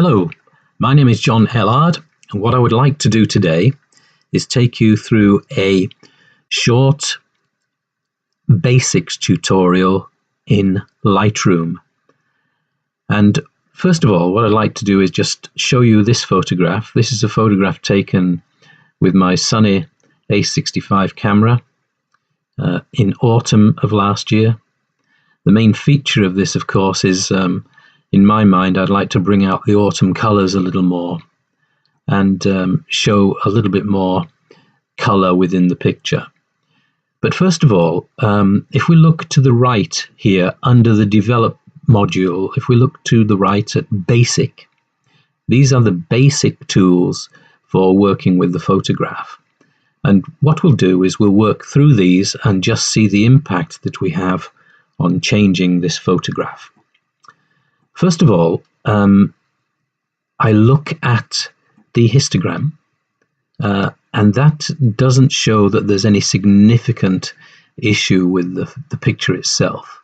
Hello, my name is John Ellard, and what I would like to do today is take you through a short basics tutorial in Lightroom. And first of all, what I'd like to do is just show you this photograph. This is a photograph taken with my Sony A65 camera in autumn of last year. The main feature of this, of course, is in my mind, I'd like to bring out the autumn colors a little more and show a little bit more color within the picture. But first of all, if we look to the right here under the Develop module, if we look to the right at Basic, these are the basic tools for working with the photograph. And what we'll do is we'll work through these and just see the impact that we have on changing this photograph. First of all, I look at the histogram, and that doesn't show that there's any significant issue with the picture itself.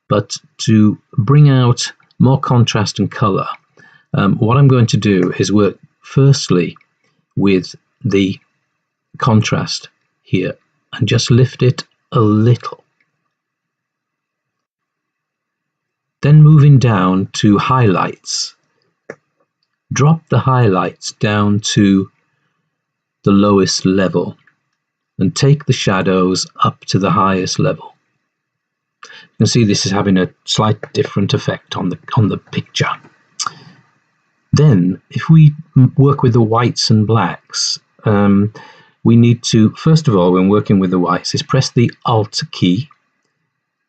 But to bring out more contrast and color, what I'm going to do is work firstly with the contrast here and just lift it a little. Then moving down to highlights, drop the highlights down to the lowest level and take the shadows up to the highest level. You can see this is having a slight different effect on the picture. Then if we work with the whites and blacks, we need to, first of all, when working with the whites, is press the Alt key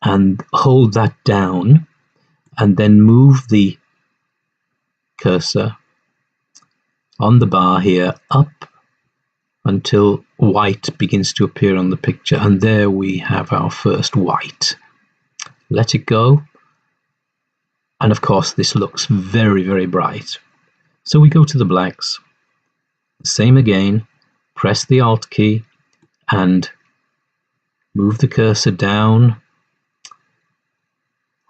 and hold that down, and then move the cursor on the bar here up until white begins to appear on the picture. And there we have our first white. Let it go. And of course, this looks very, very bright. So we go to the blacks. Same again. Press the Alt key and move the cursor down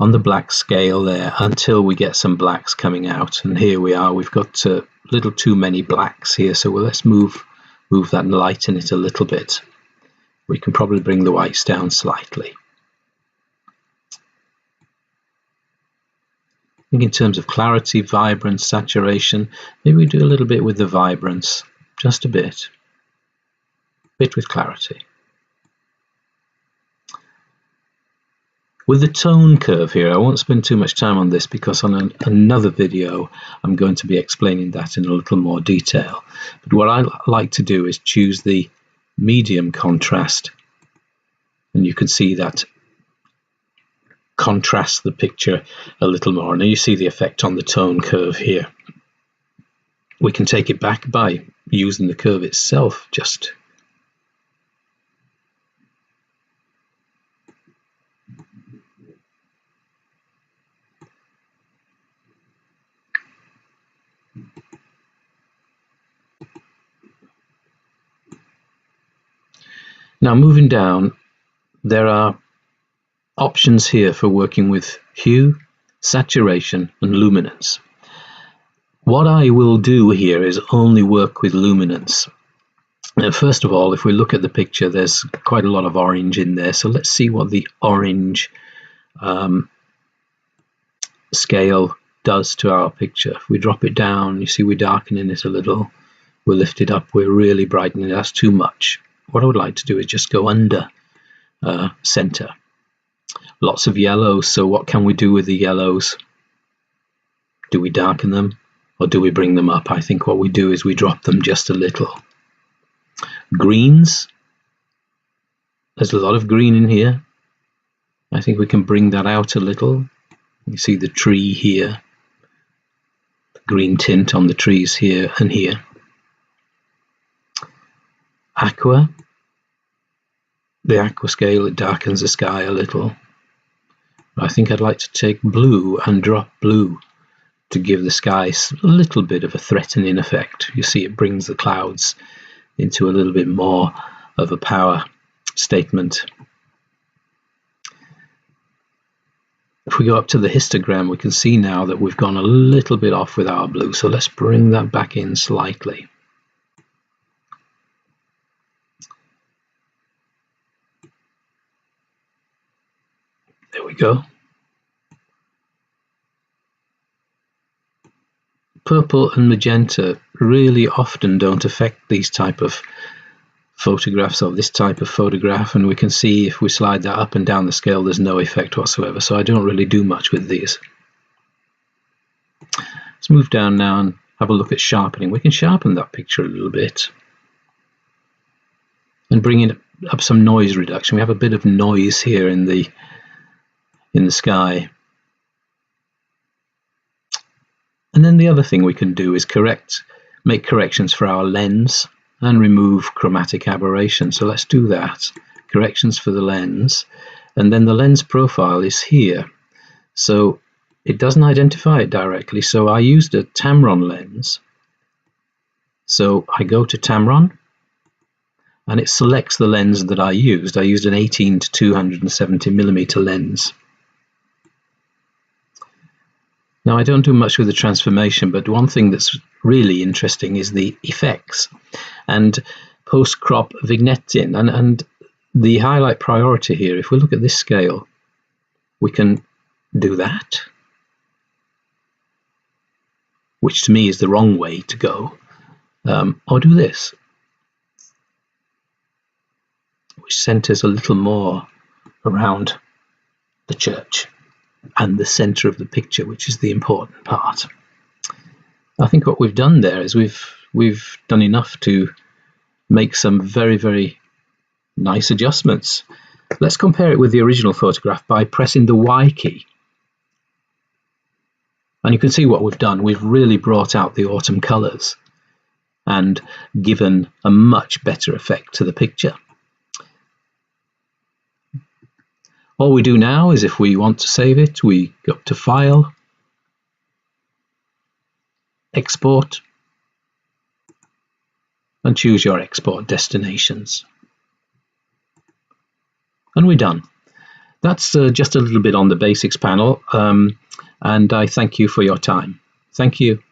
on the black scale there until we get some blacks coming out. And here we are, we've got a little too many blacks here, so let's move that and lighten it a little bit. We can probably bring the whites down slightly. I think in terms of clarity, vibrance, saturation, maybe we do a little bit with the vibrance, just a bit with clarity. With the tone curve here, I won't spend too much time on this because on another video I'm going to be explaining that in a little more detail. But what I like to do is choose the medium contrast, and you can see that contrasts the picture a little more. Now you see the effect on the tone curve here. We can take it back by using the curve itself just. Now moving down, there are options here for working with hue, saturation and luminance. What I will do here is only work with luminance. Now, first of all, if we look at the picture, there's quite a lot of orange in there, so let's see what the orange scale does to our picture. If we drop it down, you see we're darkening it a little, we'll lift it up, we're really brightening it. That's too much. What I would like to do is just go under center. Lots of yellows, so what can we do with the yellows? Do we darken them or do we bring them up? I think what we do is we drop them just a little. Greens, there's a lot of green in here. I think we can bring that out a little. You see the tree here, the green tint on the trees here and here. Aqua, the aqua scale, it darkens the sky a little. I think I'd like to take blue and drop blue to give the sky a little bit of a threatening effect. You see it brings the clouds into a little bit more of a power statement. If we go up to the histogram, we can see now that we've gone a little bit off with our blue. So let's bring that back in slightly. There we go. Purple and magenta really often don't affect these type of photographs or this type of photograph, and we can see if we slide that up and down the scale there's no effect whatsoever, so I don't really do much with these. Let's move down now and have a look at sharpening. We can sharpen that picture a little bit and bring in up some noise reduction. We have a bit of noise here in the sky. And then the other thing we can do is make corrections for our lens and remove chromatic aberration. So let's do that. Corrections for the lens. And then the lens profile is here. So it doesn't identify it directly. So I used a Tamron lens. So I go to Tamron and it selects the lens that I used. I used an 18 to 270 millimeter lens. Now, I don't do much with the transformation, but one thing that's really interesting is the effects and post-crop vignetting. And the highlight priority here, if we look at this scale, we can do that, which to me is the wrong way to go, or do this, which centers a little more around the church and the center of the picture, which is the important part. I think what we've done there is we've done enough to make some very, very nice adjustments. Let's compare it with the original photograph by pressing the Y key. And you can see what we've done. We've really brought out the autumn colors and given a much better effect to the picture. All we do now is if we want to save it, we go up to File, Export, and choose your export destinations. And we're done. That's just a little bit on the basics panel, and I thank you for your time. Thank you.